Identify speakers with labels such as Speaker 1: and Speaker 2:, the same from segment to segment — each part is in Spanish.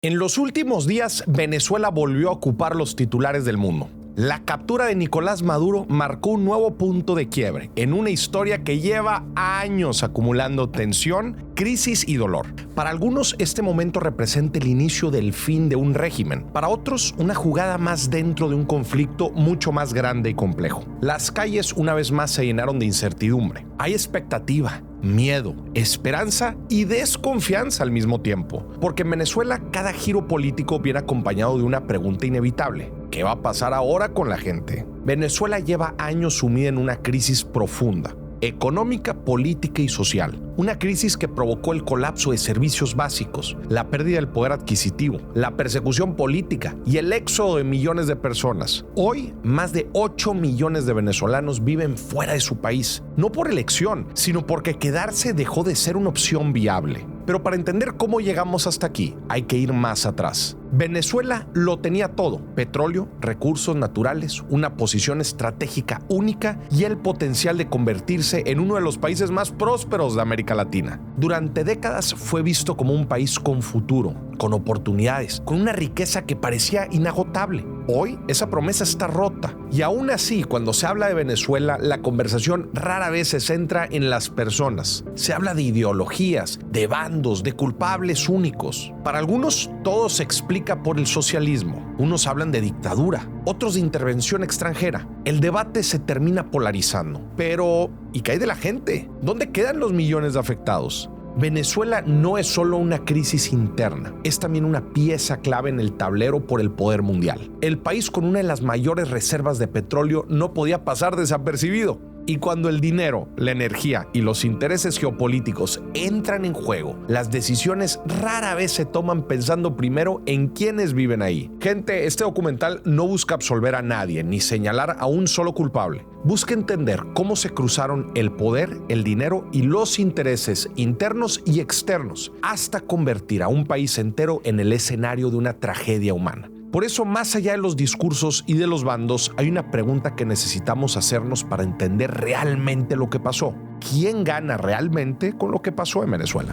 Speaker 1: En los últimos días, Venezuela volvió a ocupar los titulares del mundo. La captura de Nicolás Maduro marcó un nuevo punto de quiebre en una historia que lleva años acumulando tensión, crisis y dolor. Para algunos, este momento representa el inicio del fin de un régimen. Para otros, una jugada más dentro de un conflicto mucho más grande y complejo. Las calles una vez más se llenaron de incertidumbre. Hay expectativa, miedo, esperanza y desconfianza al mismo tiempo. Porque en Venezuela cada giro político viene acompañado de una pregunta inevitable. ¿Qué va a pasar ahora con la gente? Venezuela lleva años sumida en una crisis profunda, económica, política y social. Una crisis que provocó el colapso de servicios básicos, la pérdida del poder adquisitivo, la persecución política y el éxodo de millones de personas. Hoy, más de 8 millones de venezolanos viven fuera de su país, no por elección, sino porque quedarse dejó de ser una opción viable. Pero para entender cómo llegamos hasta aquí, hay que ir más atrás. Venezuela lo tenía todo: petróleo, recursos naturales, una posición estratégica única y el potencial de convertirse en uno de los países más prósperos de América Latina. Durante décadas fue visto como un país con futuro, con oportunidades, con una riqueza que parecía inagotable. Hoy esa promesa está rota y aún así, cuando se habla de Venezuela, la conversación rara vez se centra en las personas. Se habla de ideologías, de bandos, de culpables únicos. Para algunos todo se explica por el socialismo. Unos hablan de dictadura, otros de intervención extranjera. El debate se termina polarizando. Pero, ¿y qué hay de la gente? ¿Dónde quedan los millones de afectados? Venezuela no es solo una crisis interna, es también una pieza clave en el tablero por el poder mundial. El país con una de las mayores reservas de petróleo no podía pasar desapercibido. Y cuando el dinero, la energía y los intereses geopolíticos entran en juego, las decisiones rara vez se toman pensando primero en quiénes viven ahí. Gente, este documental no busca absolver a nadie ni señalar a un solo culpable. Busca entender cómo se cruzaron el poder, el dinero y los intereses internos y externos hasta convertir a un país entero en el escenario de una tragedia humana. Por eso, más allá de los discursos y de los bandos, hay una pregunta que necesitamos hacernos para entender realmente lo que pasó. ¿Quién gana realmente con lo que pasó en Venezuela?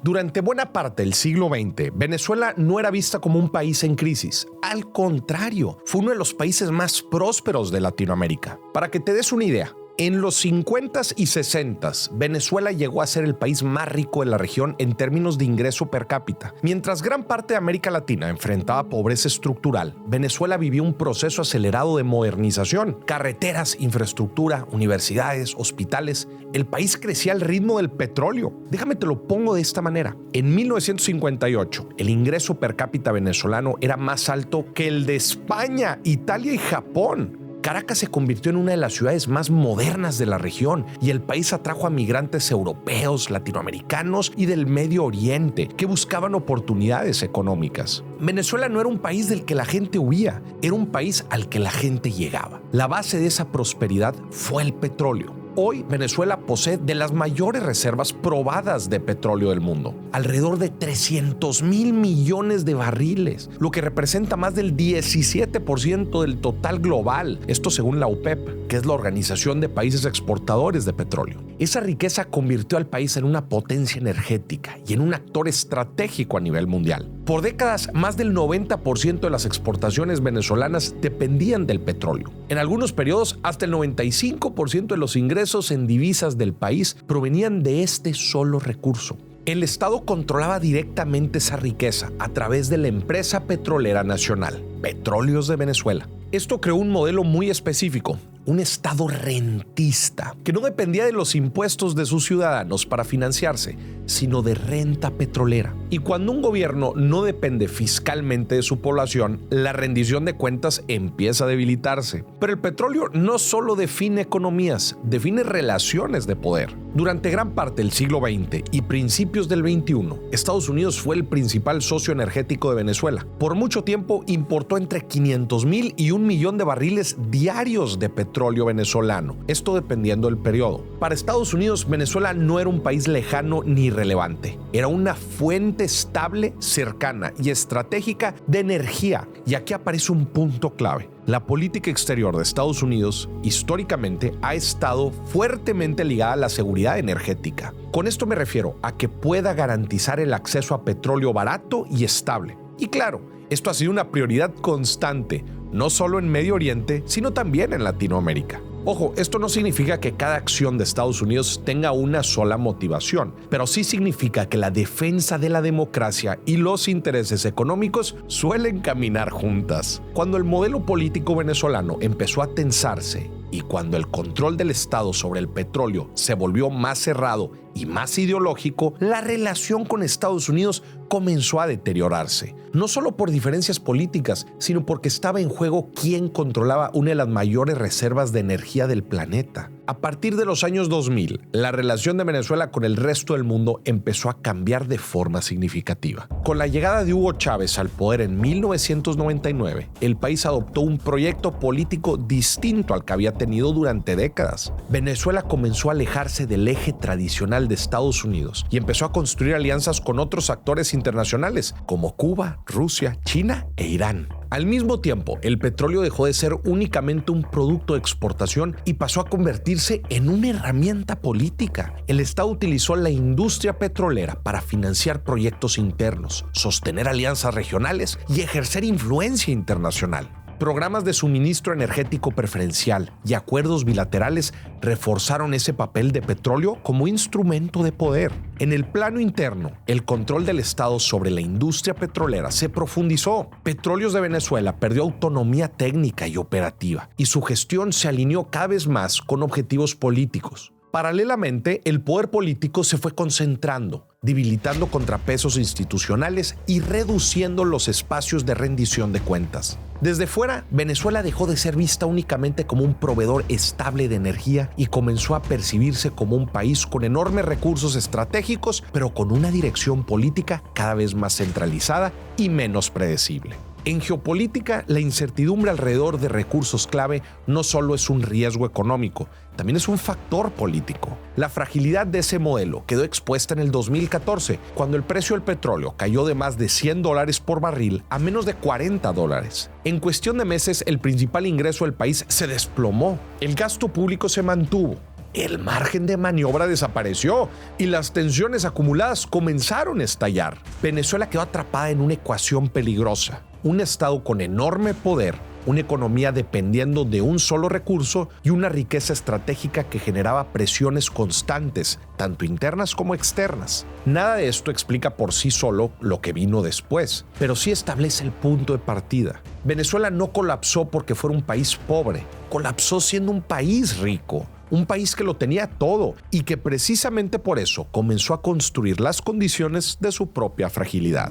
Speaker 1: Durante buena parte del siglo XX, Venezuela no era vista como un país en crisis. Al contrario, fue uno de los países más prósperos de Latinoamérica. Para que te des una idea, en los 50s y 60s, Venezuela llegó a ser el país más rico de la región en términos de ingreso per cápita. Mientras gran parte de América Latina enfrentaba pobreza estructural, Venezuela vivió un proceso acelerado de modernización. Carreteras, infraestructura, universidades, hospitales. El país crecía al ritmo del petróleo. Déjame te lo pongo de esta manera. En 1958, el ingreso per cápita venezolano era más alto que el de España, Italia y Japón. Caracas se convirtió en una de las ciudades más modernas de la región y el país atrajo a migrantes europeos, latinoamericanos y del Medio Oriente que buscaban oportunidades económicas. Venezuela no era un país del que la gente huía, era un país al que la gente llegaba. La base de esa prosperidad fue el petróleo. Hoy, Venezuela posee de las mayores reservas probadas de petróleo del mundo, alrededor de 300,000 millones de barriles, lo que representa más del 17% del total global, esto según la OPEP, que es la Organización de Países Exportadores de Petróleo. Esa riqueza convirtió al país en una potencia energética y en un actor estratégico a nivel mundial. Por décadas, más del 90% de las exportaciones venezolanas dependían del petróleo. En algunos periodos, hasta el 95% de los ingresos en divisas del país provenían de este solo recurso. El Estado controlaba directamente esa riqueza a través de la empresa petrolera nacional, Petróleos de Venezuela. Esto creó un modelo muy específico, un Estado rentista, que no dependía de los impuestos de sus ciudadanos para financiarse, sino de renta petrolera. Y cuando un gobierno no depende fiscalmente de su población, la rendición de cuentas empieza a debilitarse. Pero el petróleo no solo define economías, define relaciones de poder. Durante gran parte del siglo XX y principios del XXI, Estados Unidos fue el principal socio energético de Venezuela. Por mucho tiempo importó entre 500,000 y 1 millón de barriles diarios de petróleo petróleo venezolano, esto dependiendo del periodo. Para Estados Unidos, Venezuela no era un país lejano ni irrelevante, era una fuente estable, cercana y estratégica de energía. Y aquí aparece un punto clave. La política exterior de Estados Unidos históricamente ha estado fuertemente ligada a la seguridad energética. Con esto me refiero a que pueda garantizar el acceso a petróleo barato y estable. Y claro, esto ha sido una prioridad constante, no solo en Medio Oriente, sino también en Latinoamérica. Ojo, esto no significa que cada acción de Estados Unidos tenga una sola motivación, pero sí significa que la defensa de la democracia y los intereses económicos suelen caminar juntas. Cuando el modelo político venezolano empezó a tensarse y cuando el control del Estado sobre el petróleo se volvió más cerrado y más ideológico, la relación con Estados Unidos comenzó a deteriorarse. No solo por diferencias políticas, sino porque estaba en juego quién controlaba una de las mayores reservas de energía del planeta. A partir de los años 2000, la relación de Venezuela con el resto del mundo empezó a cambiar de forma significativa. Con la llegada de Hugo Chávez al poder en 1999, el país adoptó un proyecto político distinto al que había tenido durante décadas. Venezuela comenzó a alejarse del eje tradicional de Estados Unidos y empezó a construir alianzas con otros actores internacionales como Cuba, Rusia, China e Irán. Al mismo tiempo, el petróleo dejó de ser únicamente un producto de exportación y pasó a convertirse en una herramienta política. El Estado utilizó la industria petrolera para financiar proyectos internos, sostener alianzas regionales y ejercer influencia internacional. Programas de suministro energético preferencial y acuerdos bilaterales reforzaron ese papel de petróleo como instrumento de poder. En el plano interno, el control del Estado sobre la industria petrolera se profundizó. Petróleos de Venezuela perdió autonomía técnica y operativa, y su gestión se alineó cada vez más con objetivos políticos. Paralelamente, el poder político se fue concentrando, debilitando contrapesos institucionales y reduciendo los espacios de rendición de cuentas. Desde fuera, Venezuela dejó de ser vista únicamente como un proveedor estable de energía y comenzó a percibirse como un país con enormes recursos estratégicos, pero con una dirección política cada vez más centralizada y menos predecible. En geopolítica, la incertidumbre alrededor de recursos clave no solo es un riesgo económico, también es un factor político. La fragilidad de ese modelo quedó expuesta en el 2014, cuando el precio del petróleo cayó de más de $100 por barril a menos de $40. En cuestión de meses, el principal ingreso del país se desplomó. El gasto público se mantuvo. El margen de maniobra desapareció y las tensiones acumuladas comenzaron a estallar. Venezuela quedó atrapada en una ecuación peligrosa. Un Estado con enorme poder, una economía dependiendo de un solo recurso y una riqueza estratégica que generaba presiones constantes, tanto internas como externas. Nada de esto explica por sí solo lo que vino después, pero sí establece el punto de partida. Venezuela no colapsó porque fuera un país pobre, colapsó siendo un país rico. Un país que lo tenía todo y que precisamente por eso comenzó a construir las condiciones de su propia fragilidad.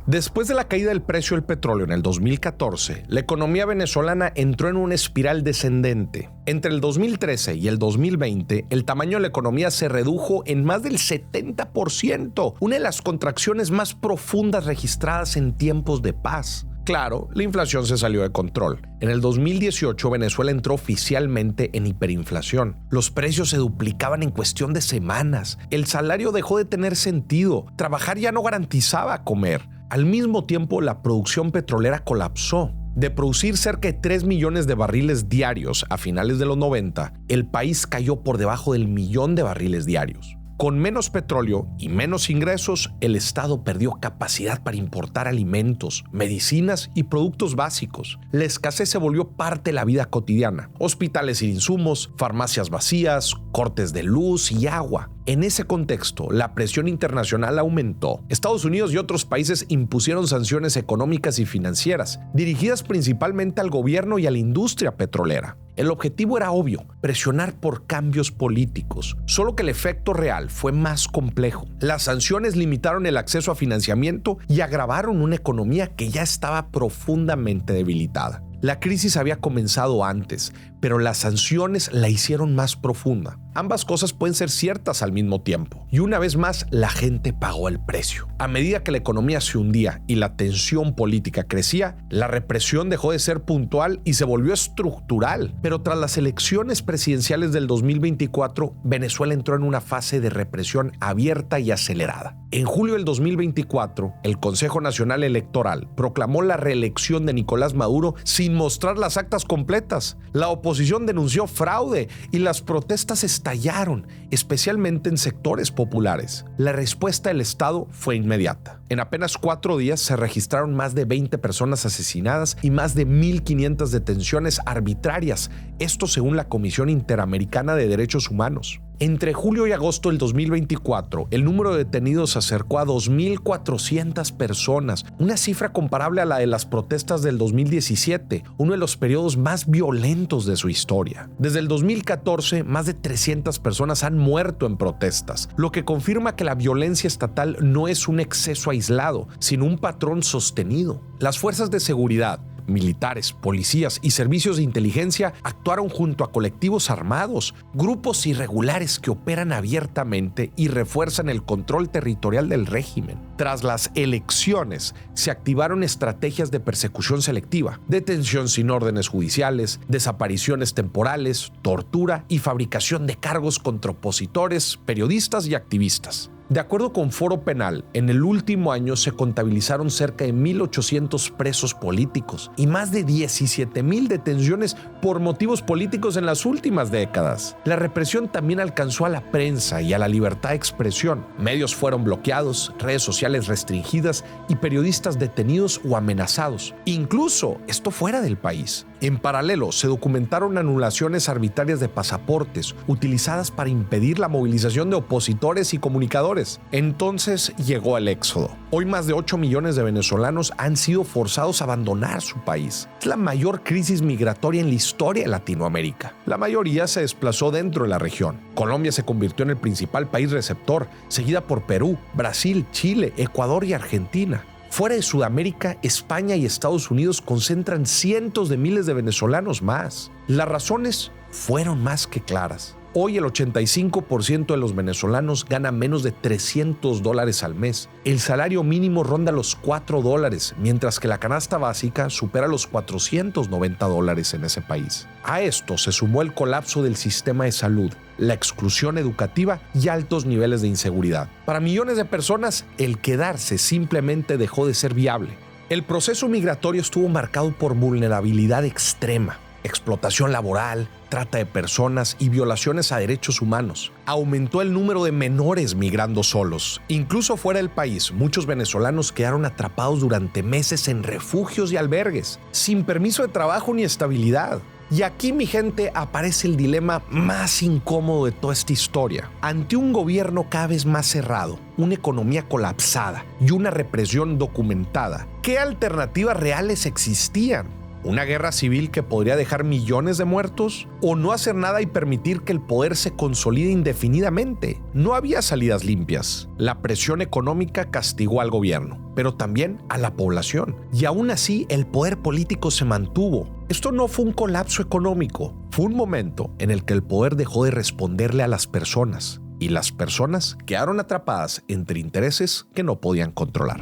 Speaker 1: Después de la caída del precio del petróleo en el 2014, la economía venezolana entró en una espiral descendente. Entre el 2013 y el 2020, el tamaño de la economía se redujo en más del 70%, una de las contracciones más profundas registradas en tiempos de paz. Claro, la inflación se salió de control. En el 2018, Venezuela entró oficialmente en hiperinflación. Los precios se duplicaban en cuestión de semanas. El salario dejó de tener sentido. Trabajar ya no garantizaba comer. Al mismo tiempo, la producción petrolera colapsó. De producir cerca de 3 millones de barriles diarios a finales de los 90, el país cayó por debajo del 1.000.000 de barriles diarios. Con menos petróleo y menos ingresos, el Estado perdió capacidad para importar alimentos, medicinas y productos básicos. La escasez se volvió parte de la vida cotidiana. Hospitales sin insumos, farmacias vacías, cortes de luz y agua. En ese contexto, la presión internacional aumentó. Estados Unidos y otros países impusieron sanciones económicas y financieras, dirigidas principalmente al gobierno y a la industria petrolera. El objetivo era obvio, presionar por cambios políticos, solo que el efecto real fue más complejo. Las sanciones limitaron el acceso a financiamiento y agravaron una economía que ya estaba profundamente debilitada. La crisis había comenzado antes, pero las sanciones la hicieron más profunda. Ambas cosas pueden ser ciertas al mismo tiempo. Y una vez más, la gente pagó el precio. A medida que la economía se hundía y la tensión política crecía, la represión dejó de ser puntual y se volvió estructural. Pero tras las elecciones presidenciales del 2024, Venezuela entró en una fase de represión abierta y acelerada. En julio del 2024, el Consejo Nacional Electoral proclamó la reelección de Nicolás Maduro sin mostrar las actas completas. La oposición denunció fraude y las protestas estallaron, especialmente en sectores populares. La respuesta del Estado fue inmediata. En apenas 4 días se registraron más de 20 personas asesinadas y más de 1,500 detenciones arbitrarias, esto según la Comisión Interamericana de Derechos Humanos. Entre julio y agosto del 2024, el número de detenidos se acercó a 2,400 personas, una cifra comparable a la de las protestas del 2017, uno de los periodos más violentos de su historia. Desde el 2014, más de 300 personas han muerto en protestas, lo que confirma que la violencia estatal no es un exceso aislado, sino un patrón sostenido. Las fuerzas de seguridad, militares, policías y servicios de inteligencia actuaron junto a colectivos armados, grupos irregulares que operan abiertamente y refuerzan el control territorial del régimen. Tras las elecciones, se activaron estrategias de persecución selectiva, detención sin órdenes judiciales, desapariciones temporales, tortura y fabricación de cargos contra opositores, periodistas y activistas. De acuerdo con Foro Penal, en el último año se contabilizaron cerca de 1,800 presos políticos y más de 17,000 detenciones por motivos políticos en las últimas décadas. La represión también alcanzó a la prensa y a la libertad de expresión. Medios fueron bloqueados, redes sociales restringidas y periodistas detenidos o amenazados, incluso esto fuera del país. En paralelo, se documentaron anulaciones arbitrarias de pasaportes utilizadas para impedir la movilización de opositores y comunicadores. Entonces llegó el éxodo. Hoy más de 8 millones de venezolanos han sido forzados a abandonar su país. Es la mayor crisis migratoria en la historia de Latinoamérica. La mayoría se desplazó dentro de la región. Colombia se convirtió en el principal país receptor, seguida por Perú, Brasil, Chile, Ecuador y Argentina. Fuera de Sudamérica, España y Estados Unidos concentran cientos de miles de venezolanos más. Las razones fueron más que claras. Hoy el 85% de los venezolanos gana menos de $300 al mes. El salario mínimo ronda los $4, mientras que la canasta básica supera los $490 en ese país. A esto se sumó el colapso del sistema de salud, la exclusión educativa y altos niveles de inseguridad. Para millones de personas, el quedarse simplemente dejó de ser viable. El proceso migratorio estuvo marcado por vulnerabilidad extrema, explotación laboral, trata de personas y violaciones a derechos humanos. Aumentó el número de menores migrando solos. Incluso fuera del país, muchos venezolanos quedaron atrapados durante meses en refugios y albergues, sin permiso de trabajo ni estabilidad. Y aquí, mi gente, aparece el dilema más incómodo de toda esta historia. Ante un gobierno cada vez más cerrado, una economía colapsada y una represión documentada, ¿qué alternativas reales existían? ¿Una guerra civil que podría dejar millones de muertos? ¿O no hacer nada y permitir que el poder se consolide indefinidamente? No había salidas limpias. La presión económica castigó al gobierno, pero también a la población. Y aún así, el poder político se mantuvo. Esto no fue un colapso económico. Fue un momento en el que el poder dejó de responderle a las personas. Y las personas quedaron atrapadas entre intereses que no podían controlar.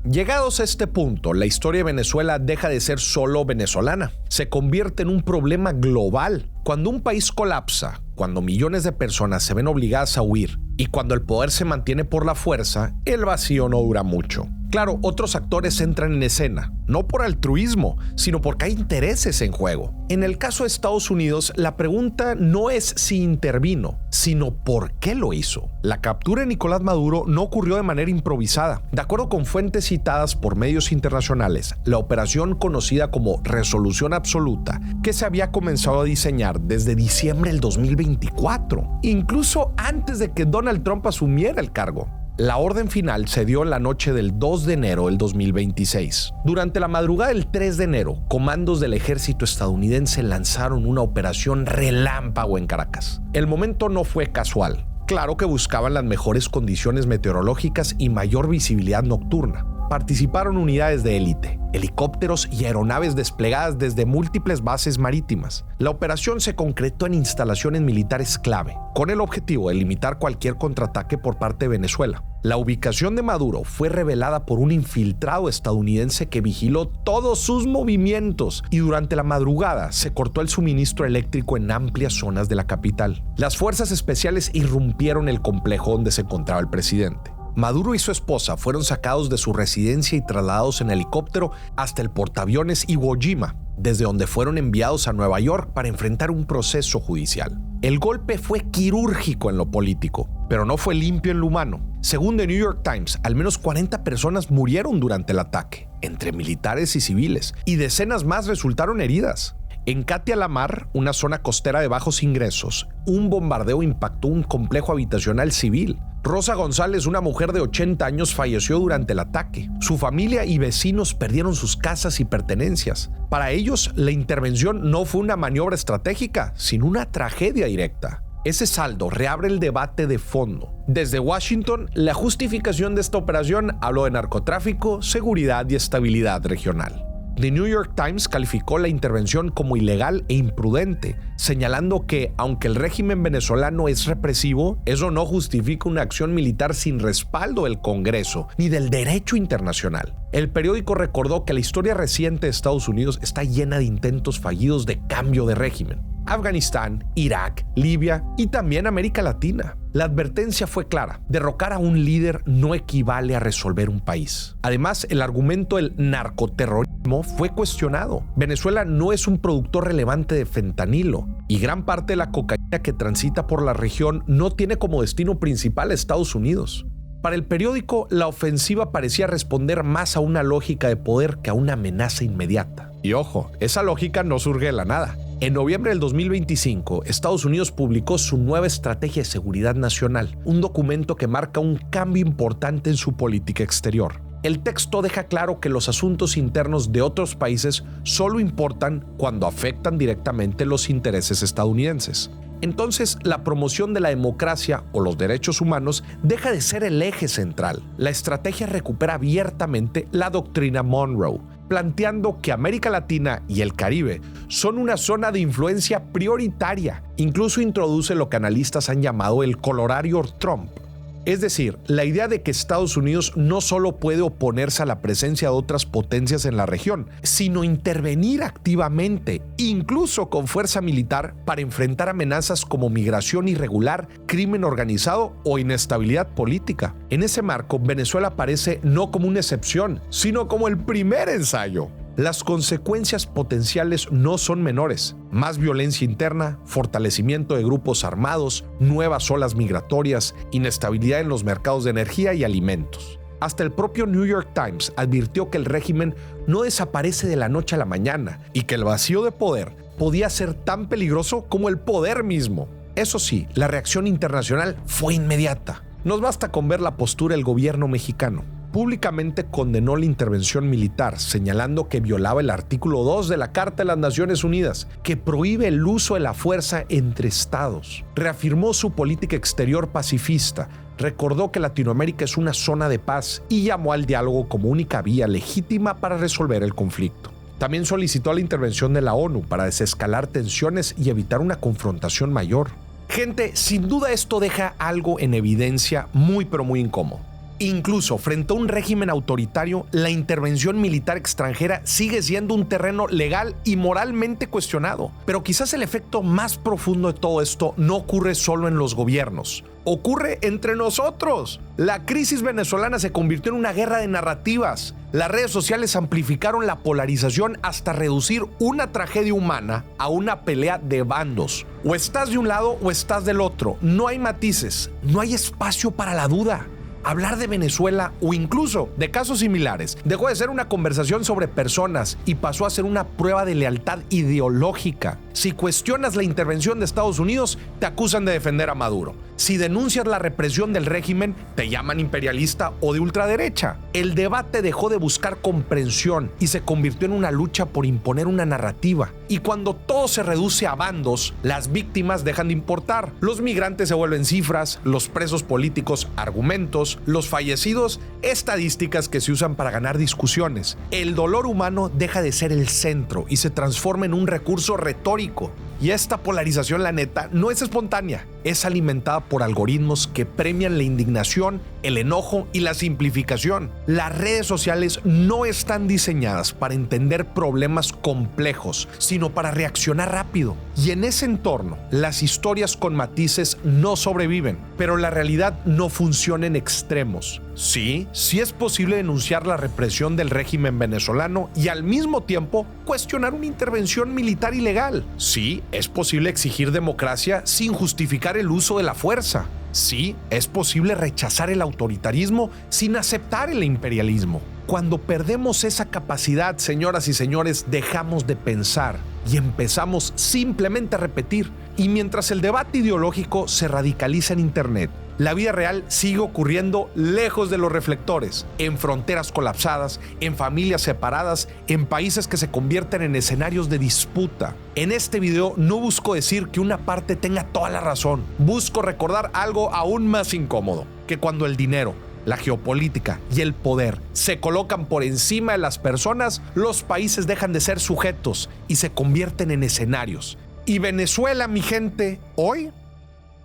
Speaker 1: Llegados a este punto, la historia de Venezuela deja de ser solo venezolana. Se convierte en un problema global. Cuando un país colapsa, cuando millones de personas se ven obligadas a huir y cuando el poder se mantiene por la fuerza, el vacío no dura mucho. Claro, otros actores entran en escena, no por altruismo, sino porque hay intereses en juego. En el caso de Estados Unidos, la pregunta no es si intervino, sino por qué lo hizo. La captura de Nicolás Maduro no ocurrió de manera improvisada. De acuerdo con fuentes citadas por medios internacionales, la operación conocida como Resolución Absoluta, que se había comenzado a diseñar desde diciembre del 2024, incluso antes de que Donald Trump asumiera el cargo. La orden final se dio en la noche del 2 de enero del 2026. Durante la madrugada del 3 de enero, comandos del ejército estadounidense lanzaron una operación relámpago en Caracas. El momento no fue casual. Claro que buscaban las mejores condiciones meteorológicas y mayor visibilidad nocturna. participaron unidades de élite, helicópteros y aeronaves desplegadas desde múltiples bases marítimas. La operación se concretó en instalaciones militares clave, con el objetivo de limitar cualquier contraataque por parte de Venezuela. La ubicación de Maduro fue revelada por un infiltrado estadounidense que vigiló todos sus movimientos y durante la madrugada se cortó el suministro eléctrico en amplias zonas de la capital. Las fuerzas especiales irrumpieron el complejo donde se encontraba el presidente. Maduro y su esposa fueron sacados de su residencia y trasladados en helicóptero hasta el portaaviones Iwo Jima, desde donde fueron enviados a Nueva York para enfrentar un proceso judicial. El golpe fue quirúrgico en lo político, pero no fue limpio en lo humano. Según The New York Times, al menos 40 personas murieron durante el ataque, entre militares y civiles, y decenas más resultaron heridas. En Katia la Mar, una zona costera de bajos ingresos, un bombardeo impactó un complejo habitacional civil. Rosa González, una mujer de 80 años, falleció durante el ataque. Su familia y vecinos perdieron sus casas y pertenencias. Para ellos, la intervención no fue una maniobra estratégica, sino una tragedia directa. Ese saldo reabre el debate de fondo. Desde Washington, la justificación de esta operación habló de narcotráfico, seguridad y estabilidad regional. The New York Times calificó la intervención como ilegal e imprudente, señalando que, aunque el régimen venezolano es represivo, eso no justifica una acción militar sin respaldo del Congreso ni del derecho internacional. El periódico recordó que la historia reciente de Estados Unidos está llena de intentos fallidos de cambio de régimen. Afganistán, Irak, Libia y también América Latina. La advertencia fue clara: derrocar a un líder no equivale a resolver un país. Además, el argumento del narcoterrorismo fue cuestionado. Venezuela no es un productor relevante de fentanilo y gran parte de la cocaína que transita por la región no tiene como destino principal a Estados Unidos. Para el periódico, la ofensiva parecía responder más a una lógica de poder que a una amenaza inmediata. Y ojo, esa lógica no surge de la nada. En noviembre del 2025, Estados Unidos publicó su nueva Estrategia de Seguridad Nacional, un documento que marca un cambio importante en su política exterior. El texto deja claro que los asuntos internos de otros países solo importan cuando afectan directamente los intereses estadounidenses. Entonces, la promoción de la democracia o los derechos humanos deja de ser el eje central. La estrategia recupera abiertamente la doctrina Monroe, planteando que América Latina y el Caribe son una zona de influencia prioritaria. Incluso introduce lo que analistas han llamado el colorario Trump. Es decir, la idea de que Estados Unidos no solo puede oponerse a la presencia de otras potencias en la región, sino intervenir activamente, incluso con fuerza militar, para enfrentar amenazas como migración irregular, crimen organizado o inestabilidad política. En ese marco, Venezuela aparece no como una excepción, sino como el primer ensayo. Las consecuencias potenciales no son menores: más violencia interna, fortalecimiento de grupos armados, nuevas olas migratorias, inestabilidad en los mercados de energía y alimentos. Hasta el propio New York Times advirtió que el régimen no desaparece de la noche a la mañana y que el vacío de poder podía ser tan peligroso como el poder mismo. Eso sí, la reacción internacional fue inmediata. Nos basta con ver la postura del gobierno mexicano. Públicamente condenó la intervención militar, señalando que violaba el artículo 2 de la Carta de las Naciones Unidas, que prohíbe el uso de la fuerza entre estados. Reafirmó su política exterior pacifista, recordó que Latinoamérica es una zona de paz y llamó al diálogo como única vía legítima para resolver el conflicto. También solicitó la intervención de la ONU para desescalar tensiones y evitar una confrontación mayor. Gente, sin duda esto deja algo en evidencia muy pero muy incómodo. Incluso frente a un régimen autoritario, la intervención militar extranjera sigue siendo un terreno legal y moralmente cuestionado. Pero quizás el efecto más profundo de todo esto no ocurre solo en los gobiernos, ocurre entre nosotros. La crisis venezolana se convirtió en una guerra de narrativas. Las redes sociales amplificaron la polarización hasta reducir una tragedia humana a una pelea de bandos. O estás de un lado o estás del otro. No hay matices, no hay espacio para la duda. Hablar de Venezuela o incluso de casos similares dejó de ser una conversación sobre personas y pasó a ser una prueba de lealtad ideológica. Si cuestionas la intervención de Estados Unidos, te acusan de defender a Maduro. Si denuncias la represión del régimen, te llaman imperialista o de ultraderecha. El debate dejó de buscar comprensión y se convirtió en una lucha por imponer una narrativa. Y cuando todo se reduce a bandos, las víctimas dejan de importar. Los migrantes se vuelven cifras, los presos políticos argumentos, los fallecidos estadísticas que se usan para ganar discusiones. El dolor humano deja de ser el centro y se transforma en un recurso retórico. Y esta polarización, la neta, no es espontánea. Es alimentada por algoritmos que premian la indignación, el enojo y la simplificación. Las redes sociales no están diseñadas para entender problemas complejos, sino para reaccionar rápido. Y en ese entorno, las historias con matices no sobreviven, pero la realidad no funciona en extremos. Sí es posible denunciar la represión del régimen venezolano y al mismo tiempo cuestionar una intervención militar ilegal. Sí, es posible exigir democracia sin justificar el uso de la fuerza. Sí, es posible rechazar el autoritarismo sin aceptar el imperialismo. Cuando perdemos esa capacidad, señoras y señores, dejamos de pensar y empezamos simplemente a repetir. Y mientras el debate ideológico se radicaliza en Internet, la vida real sigue ocurriendo lejos de los reflectores, en fronteras colapsadas, en familias separadas, en países que se convierten en escenarios de disputa. En este video no busco decir que una parte tenga toda la razón, busco recordar algo aún más incómodo, que cuando el dinero, la geopolítica y el poder se colocan por encima de las personas, los países dejan de ser sujetos y se convierten en escenarios. Y Venezuela, mi gente, hoy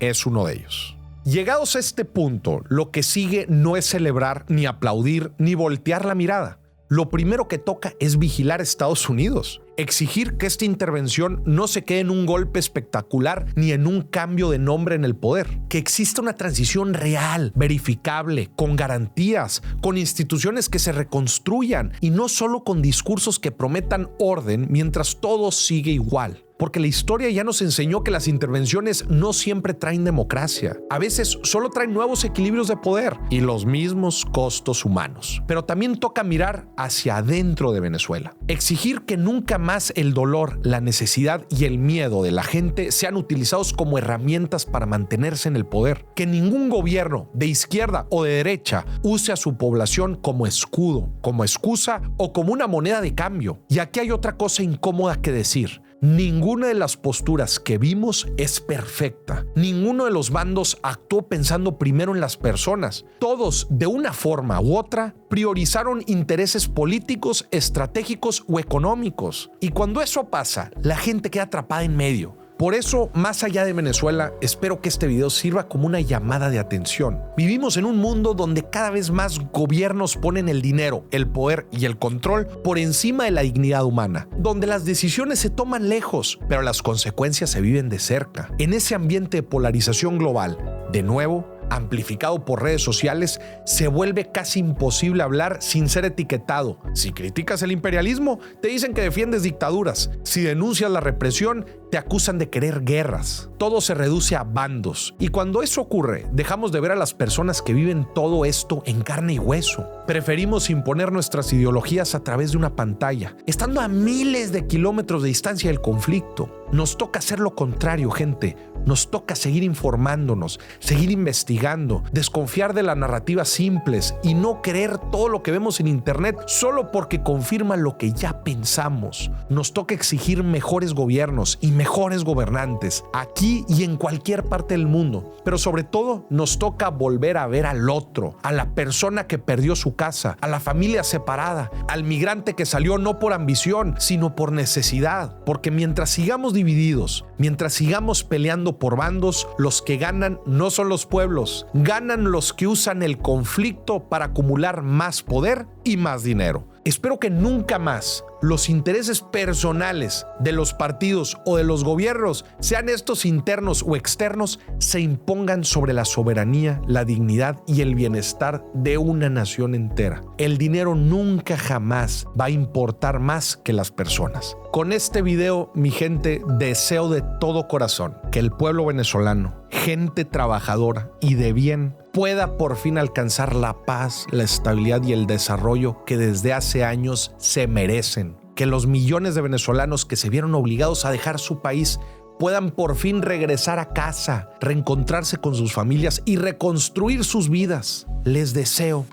Speaker 1: es uno de ellos. Llegados a este punto, lo que sigue no es celebrar, ni aplaudir, ni voltear la mirada. Lo primero que toca es vigilar a Estados Unidos, exigir que esta intervención no se quede en un golpe espectacular ni en un cambio de nombre en el poder, que exista una transición real, verificable, con garantías, con instituciones que se reconstruyan y no solo con discursos que prometan orden mientras todo sigue igual. Porque la historia ya nos enseñó que las intervenciones no siempre traen democracia. A veces solo traen nuevos equilibrios de poder y los mismos costos humanos. Pero también toca mirar hacia adentro de Venezuela. Exigir que nunca más el dolor, la necesidad y el miedo de la gente sean utilizados como herramientas para mantenerse en el poder. Que ningún gobierno de izquierda o de derecha use a su población como escudo, como excusa o como una moneda de cambio. Y aquí hay otra cosa incómoda que decir. Ninguna de las posturas que vimos es perfecta. Ninguno de los bandos actuó pensando primero en las personas. Todos, de una forma u otra, priorizaron intereses políticos, estratégicos o económicos. Y cuando eso pasa, la gente queda atrapada en medio. Por eso, más allá de Venezuela, espero que este video sirva como una llamada de atención. Vivimos en un mundo donde cada vez más gobiernos ponen el dinero, el poder y el control por encima de la dignidad humana, donde las decisiones se toman lejos, pero las consecuencias se viven de cerca. En ese ambiente de polarización global, de nuevo, amplificado por redes sociales, se vuelve casi imposible hablar sin ser etiquetado. Si criticas el imperialismo, te dicen que defiendes dictaduras. Si denuncias la represión, te acusan de querer guerras. Todo se reduce a bandos. Y cuando eso ocurre, dejamos de ver a las personas que viven todo esto en carne y hueso. Preferimos imponer nuestras ideologías a través de una pantalla, estando a miles de kilómetros de distancia del conflicto. Nos toca hacer lo contrario, gente. Nos toca seguir informándonos, seguir investigando, desconfiar de las narrativas simples y no creer todo lo que vemos en internet solo porque confirma lo que ya pensamos. Nos toca exigir mejores gobiernos y mejores gobernantes aquí y en cualquier parte del mundo. Pero sobre todo nos toca volver a ver al otro, a la persona que perdió su casa, a la familia separada, al migrante que salió no por ambición, sino por necesidad. Porque mientras sigamos divididos, mientras sigamos peleando por bandos, los que ganan no son los pueblos, ganan los que usan el conflicto para acumular más poder y más dinero. Espero que nunca más los intereses personales de los partidos o de los gobiernos, sean estos internos o externos, se impongan sobre la soberanía, la dignidad y el bienestar de una nación entera. El dinero nunca jamás va a importar más que las personas. Con este video, mi gente, deseo de todo corazón que el pueblo venezolano, gente trabajadora y de bien, pueda por fin alcanzar la paz, la estabilidad y el desarrollo que desde hace años se merecen. Que los millones de venezolanos que se vieron obligados a dejar su país puedan por fin regresar a casa, reencontrarse con sus familias y reconstruir sus vidas. Les deseo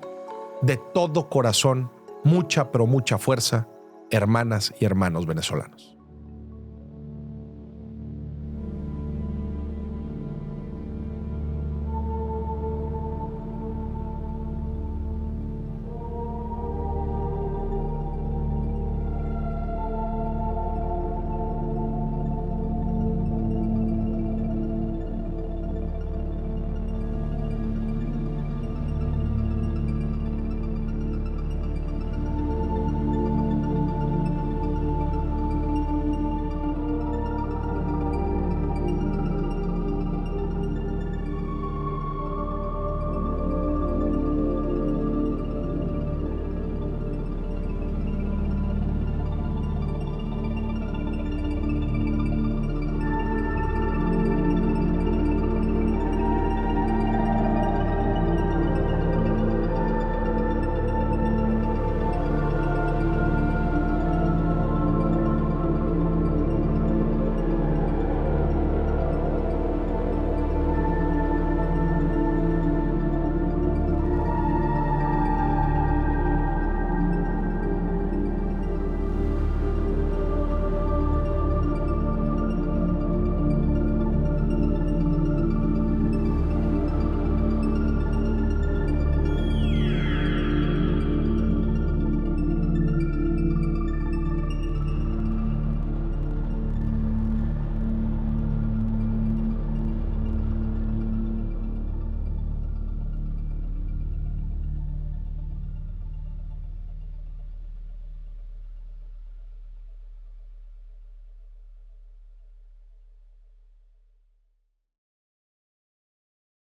Speaker 1: de todo corazón mucha, pero mucha fuerza, hermanas y hermanos venezolanos.